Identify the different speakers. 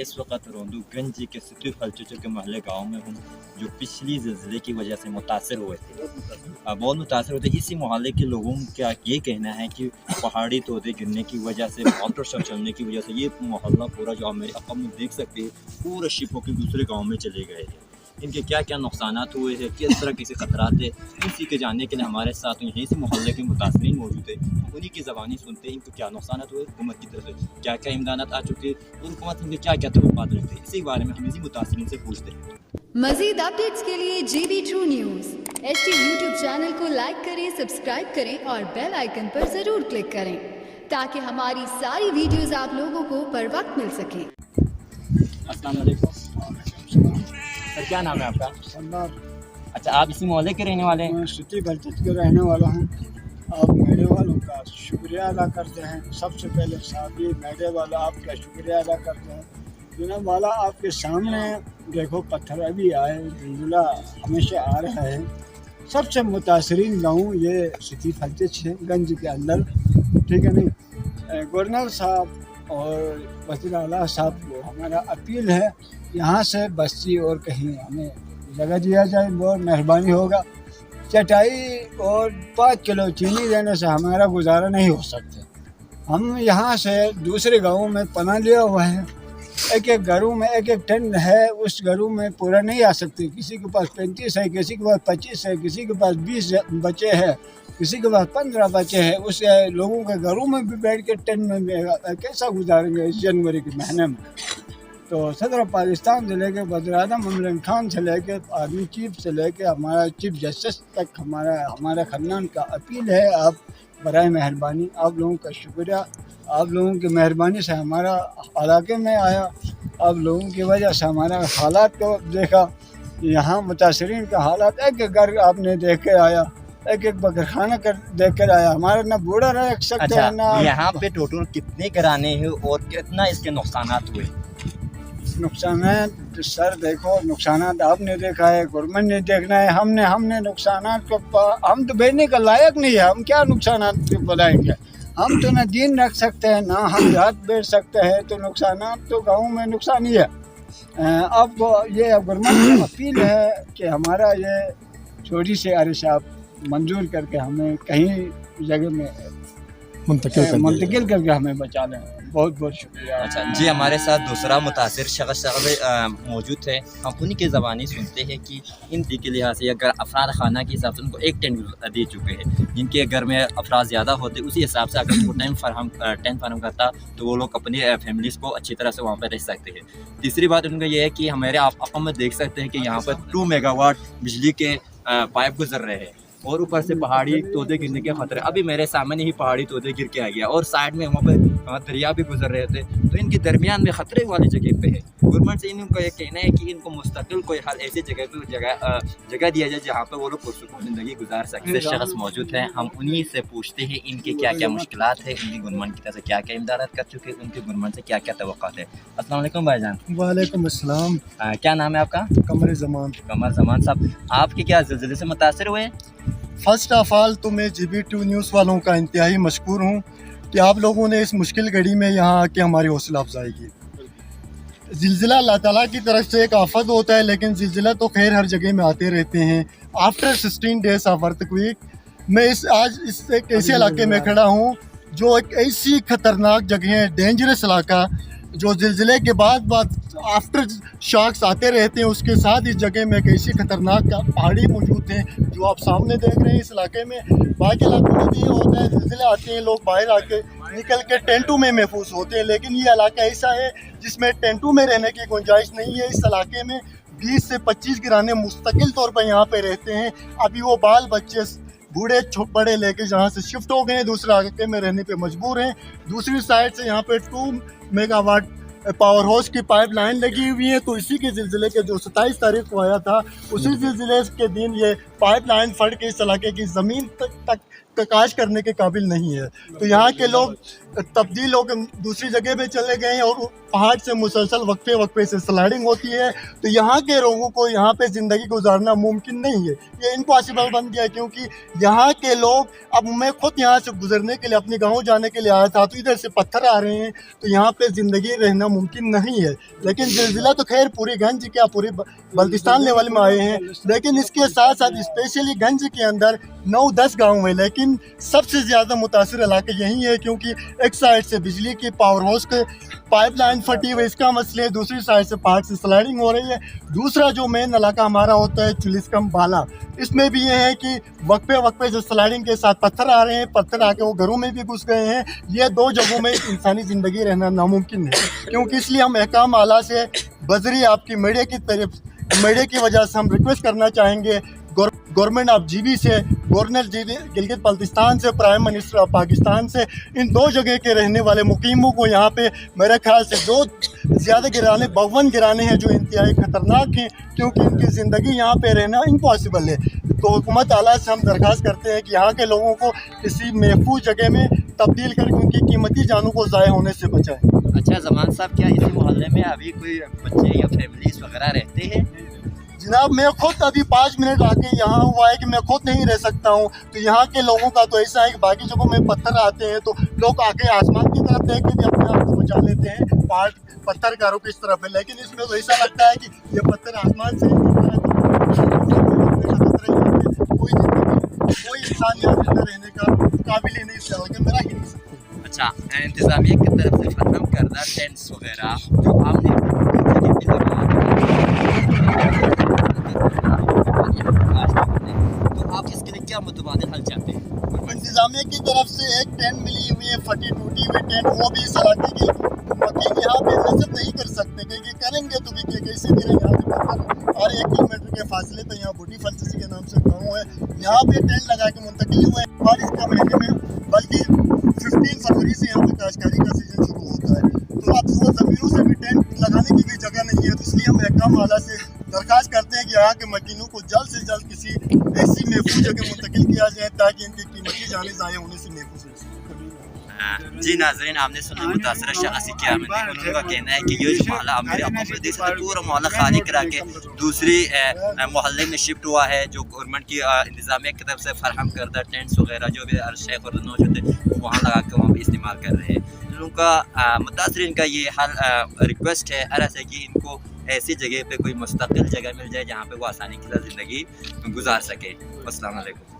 Speaker 1: इस वक्त रोंदूगंज के सिटी फलचुचो के महल गांव में हूँ, जो पिछली ज़लज़ले की वजह से मुतासर हुए थे। बहुत मुतासर होते। इसी मोहल्ले के लोगों का ये कहना है कि पहाड़ी तोड़े गिरने की वजह से, मोटर चलने की वजह से ये मोहल्ला पूरा जो मेरे आप देख सकते हैं पूरा शिप होकर दूसरे गाँव में चले गए हैं। इनके क्या क्या नुकसानात हुए हैं, किस तरह के खतरात है, इसी के जानने के लिए हमारे साथ यहीं से मोहल्ले के मुतासरीन मौजूद है। उन्हीं की ज़बानी सुनते हैं इनको क्या नुकसानात हुए, हुकूमत की तरफ से क्या क्या इमदानात आ चुके हैं और हुकूमत इनके क्या क्या तवक्कुआत रखते हैं, इसी बारे में हम इसी मुतासरीन से पूछते हैं।
Speaker 2: मज़ीद अपडेट्स के लिए GB True News HT YouTube channel को लाइक करें, सब्सक्राइब करें और बेल आइकन पर ज़रूर क्लिक करें ताकि हमारी सारी वीडियोस आप लोगों को बर वक्त मिल सके।
Speaker 1: अस्सलाम वालेकुम सर, क्या नाम है आपका? अच्छा, आप इसी मोहल्ले के रहने वाले हैं?
Speaker 3: मैं सिटी बल्चित के रहने वाला हूँ। आप मेरे वालों का शुक्रिया अदा करते हैं। सबसे पहले साथी मेरे वाला आपका शुक्रिया अदा करते हैं। जनाब वाला आपके सामने देखो पत्थर अभी आए, झुंझुला हमेशा आ रहा है। सबसे मुतासरीन गाँव ये सिटी फलचित है गंज के अंदर, ठीक है नहीं। गवर्नर साहब और वज़ीर आला साहब को हमारा अपील है यहाँ से बस्ती और कहीं हमें जगह दिया जाए, बहुत मेहरबानी होगा। चटाई और 5 किलो चीनी देने से हमारा गुजारा नहीं हो सकता। हम यहाँ से दूसरे गाँवों में पनाह लिया हुआ है। एक एक घरों में एक एक टन है, उस घरों में पूरा नहीं आ सकती। किसी के पास 35 है, किसी के पास 25 है, किसी के पास 20 बच्चे हैं, किसी के पास 15 बच्चे हैं। उस लोगों के घरों में भी बैठ के टन में कैसा गुजारेंगे इस जनवरी के महीने में। तो सदर पाकिस्तान से लेकर वज़ीर-ए-आज़म इमरान खान से लेकर आर्मी चीफ से लेकर हमारा चीफ जस्टिस तक हमारा खन्नान का अपील है, आप बराए मेहरबानी, आप लोगों का शुक्रिया। आप लोगों की मेहरबानी से हमारा इलाके में आया, आप लोगों की वजह से हमारा हालात को देखा। यहाँ मुतासरीन का हालात, एक एक घर आपने देख कर आया, एक एक बकरखाना कर देख कर आया। हमारा ना बूढ़ा रह सकते हैं ना।
Speaker 1: यहाँ पे टोटल कितने घराने हैं और कितना इसके नुकसानात हुए?
Speaker 3: नुकसानात सर देखो, नुकसानात आपने देखा है, गवर्नमेंट ने देखना है। हमने नुकसानात को हम तो बेचने का लायक नहीं है, हम क्या नुकसानात बताएंगे। हम तो ना दीन रख सकते हैं ना हम रात बेच सकते हैं, तो नुकसानात तो गाँव में नुकसान ही है। अब ये गवर्नमेंट की अपील है कि हमारा ये छोटी सी अर्श आप मंजूर करके हमें कहीं जगह में मुंतकिल करके हमें बचा लें। बहुत बहुत शुक्रिया।
Speaker 1: अच्छा जी, हमारे साथ दूसरा मुतासिर शख्स मौजूद है। हम उन्हीं की ज़बानी सुनते हैं कि इनकी के लिहाज से अगर अफराद खाना के हिसाब से उनको एक टेंट दे चुके हैं। जिनके घर में अफराद ज़्यादा होते उसी हिसाब से अगर उनको टेंट फराहम करता तो वो लोग अपनी फैमिलीज़ को अच्छी तरह से वहाँ पर रह सकते हैं। तीसरी बात उनका ये है कि हमारे आप में देख सकते हैं कि यहाँ पर 2 मेगावाट बिजली के पाइप गुजर रहे हैं और ऊपर से पहाड़ी तोड़े गिरने के खतरे। अभी मेरे सामने ही पहाड़ी तोड़े गिर के आ गया और साइड में वहाँ पर दरिया भी गुजर रहे थे, तो इनके दरमियान में ख़तरे वाली जगह पे है। गवर्नमेंट से इनको ये कहना है कि इनको मुस्तकिल कोई हल ऐसी जगह पे जगह दिया जाए जहाँ पर वो लोग पुरसुकून ज़िंदगी गुजार सकते। शख्स मौजूद हैं, हम उन्हीं से पूछते हैं इनके क्या क्या मुश्किलात है, इनकी गवर्नमेंट की तरफ से क्या क्या इमदाद कर चुके हैं, उनकी गवर्नमेंट से क्या क्या तवक्कुआत है। अस्सलाम वालेकुम भाईजान।
Speaker 3: वालेकुम अस्सलाम।
Speaker 1: क्या नाम है आपका?
Speaker 3: कमर ज़मान।
Speaker 1: कमर ज़मान साहब, आपके क्या ज़लज़ले से मुतासर हुए?
Speaker 4: फर्स्ट ऑफ ऑल तो मैं GB True न्यूज़ वालों का इंतहाई मशकूर हूँ कि आप लोगों ने इस मुश्किल घड़ी में यहाँ आके हमारी हौसला अफजाई की। ज़िलज़िला अल्लाह ताला की तरफ से एक आफत होता है, लेकिन ज़िलज़िला तो खैर हर जगह में आते रहते हैं। आफ्टर 16 डेज ऑफ अर्थक्वेक मैं आज इस एक ऐसे इलाके में खड़ा हूँ जो एक ऐसी ख़तरनाक जगह है, डेंजरस इलाका, जो ज़िलज़िले के बाद आफ्टर शॉक्स आते रहते हैं। उसके साथ इस जगह में एक ऐसी ख़तरनाक पहाड़ी मौजूद है जो आप सामने देख रहे हैं। इस इलाके में बाकी इलाकों में भी ये होता है, ज़िलज़िले आते हैं, लोग बाहर आके निकल के टेंटों में महफूज होते हैं, लेकिन ये इलाका ऐसा है जिसमें टेंटों में रहने की गुंजाइश नहीं है। इस इलाके में 20 से 25 घराने मुस्तकिल तौर पर यहाँ पे रहते हैं। अभी वो बाल बच्चे बूढ़े बड़े लेके जहाँ से शिफ्ट हो गए हैं, दूसरे इलाके में रहने पे मजबूर हैं। दूसरी साइड से यहाँ पे 2 मेगावाट पावर हाउस की पाइप लाइन लगी हुई है। तो इसी के ज़िलज़िले के जो 27 तारीख को आया था, उसी ज़िलज़िले के दिन ये पाइप लाइन फट के इस इलाके की ज़मीन तक काश करने के काबिल नहीं है। तो यहाँ के लोग तब्दील होकर दूसरी जगह पे चले गए हैं और पहाड़ से मुसलसल वक्फे वक्फे से स्लाइडिंग होती है। तो यहाँ के लोगों को यहाँ पे ज़िंदगी गुजारना मुमकिन नहीं है, ये इम्पॉसिबल बन गया, क्योंकि यहाँ के लोग, अब मैं खुद यहाँ से गुजरने के लिए अपने गाँव जाने के लिए आया था, तो इधर से पत्थर आ रहे हैं, तो यहाँ पे ज़िंदगी रहना मुमकिन नहीं है। लेकिन ज़िलज़िला तो खैर पूरी गंज क्या पूरे बल्तिस्तान लेवल में आए हैं, लेकिन इसके साथ साथ स्पेशली गंज के अंदर 9-10 गाँव हैं, लेकिन सबसे ज़्यादा मुतासिर इलाके यही है, क्योंकि एक साइड से बिजली की पावर हाउस के पाइपलाइन फटी हुई, इसका मसले, दूसरी साइड से पहाड़ से स्लाइडिंग हो रही है। दूसरा जो मेन इलाका हमारा होता है चिलिस्कम बाला, इसमें भी ये है कि वक्फे वक्फे से स्लाइडिंग के साथ पत्थर आ रहे हैं, पत्थर आके वो घरों में भी घुस गए हैं। ये दो जगहों में इंसानी ज़िंदगी रहना नामुमकिन है, क्योंकि इसलिए हम अहकाम आला से बजरी आपकी मीडिया की तरफ, मीडिया की वजह से हम रिक्वेस्ट करना चाहेंगे गवर्नमेंट ऑफ जीबी से, गवर्नर जीबी गिलगित बल्तिस्तान से, प्राइम मिनिस्टर ऑफ पाकिस्तान से, इन दो जगह के रहने वाले मुकीमों को यहाँ पे मेरे ख्याल से जो ज़्यादा गिराने 52 गिराने हैं जो इंतहाई ख़तरनाक हैं, क्योंकि इनकी ज़िंदगी यहाँ पे रहना इम्पॉसिबल है। तो हुकूमत आला से हम दरख्वास्त करते हैं कि यहाँ के लोगों को किसी महफूज जगह में तब्दील करके उनकी कीमती जानों को ज़ाय होने से बचाएं।
Speaker 1: अच्छा ज़मान साहब, क्या इसी मोहल्ले में अभी कोई बच्चे या फैमिलीज वगैरह रहते हैं?
Speaker 4: जनाब, मैं खुद अभी 5 मिनट आके यहाँ हुआ है कि मैं खुद नहीं रह सकता हूँ। तो यहाँ के लोगों का तो ऐसा है कि बाकी जगहों में पत्थर आते हैं तो लोग आके आसमान की तरफ देख के भी अपने आप को बचा लेते हैं, पहाड़ पत्थर का रुख इस तरफ है, लेकिन इसमें तो ऐसा लगता है कि ये पत्थर आसमान से कोई इंसान यहाँ जिंदा रहने का काबिल ही नहीं है, लेकिन मेरा ही नहीं सकता।
Speaker 1: अच्छा, इंतज़ामिया की तरफ से फराहम करदा टेंट्स वगैरह जो आपने तो आप इसके लिए क्या मुतबादिल हल चाहते हैं?
Speaker 4: इंतजामिया की तरफ से एक टेंट मिली हुई है, फटी टूटी हुई टेंट, वो भी इस इलाके की वकील यहाँ पे नजर नहीं कर सकते, क्योंकि करेंगे तो भी कैसे गिरे यहाँ पे पत्थर, और 1 किलोमीटर के फासले पे यहाँ बूटी फलसी के नाम से गाँव है, यहाँ पे टेंट लगा के मुंतकिल हुए हैं। और इसका महीने में बल्कि 15 फरवरी से यहाँ पे काश्तकारी का सीजन शुरू होता है, तो अब वो ज़मीनों से भी टेंट लगाने की भी जगह नहीं है। तो इसलिए हम अहकाम आला से दरख्वास्त करते हैं कि यहाँ के मकीनों को जल्द से जल्द किसी ऐसी महफूज जगह मुंतकिल किया जाए ताकि इनकी कीमती जाने ज़ाया होने से महफूज रह सकें।
Speaker 1: जी नाज़रीन, आपने सुना मुतासरा शख्स क्या उनका कहना है कि ये जो मोहल्ला आप मेरे आपको देख सकते पूरा मोहल्ला खाली करा के दूसरी मोहल्ले में शिफ्ट हुआ है, जो गवर्नमेंट की इंतज़ामिया की तरफ से फराहम करदा टेंट्स वगैरह जो भी शेख और नौश होते हैं वहाँ लगा के वहाँ पर इस्तेमाल कर रहे हैं। उनका मुतासरीन का ये हाल रिक्वेस्ट है अरस है कि इनको ऐसी जगह पे कोई मुस्तकिल जगह मिल जाए जहाँ पे वो आसानी के साथ ज़िंदगी गुजार सके। अस्सलाम वालेकुम।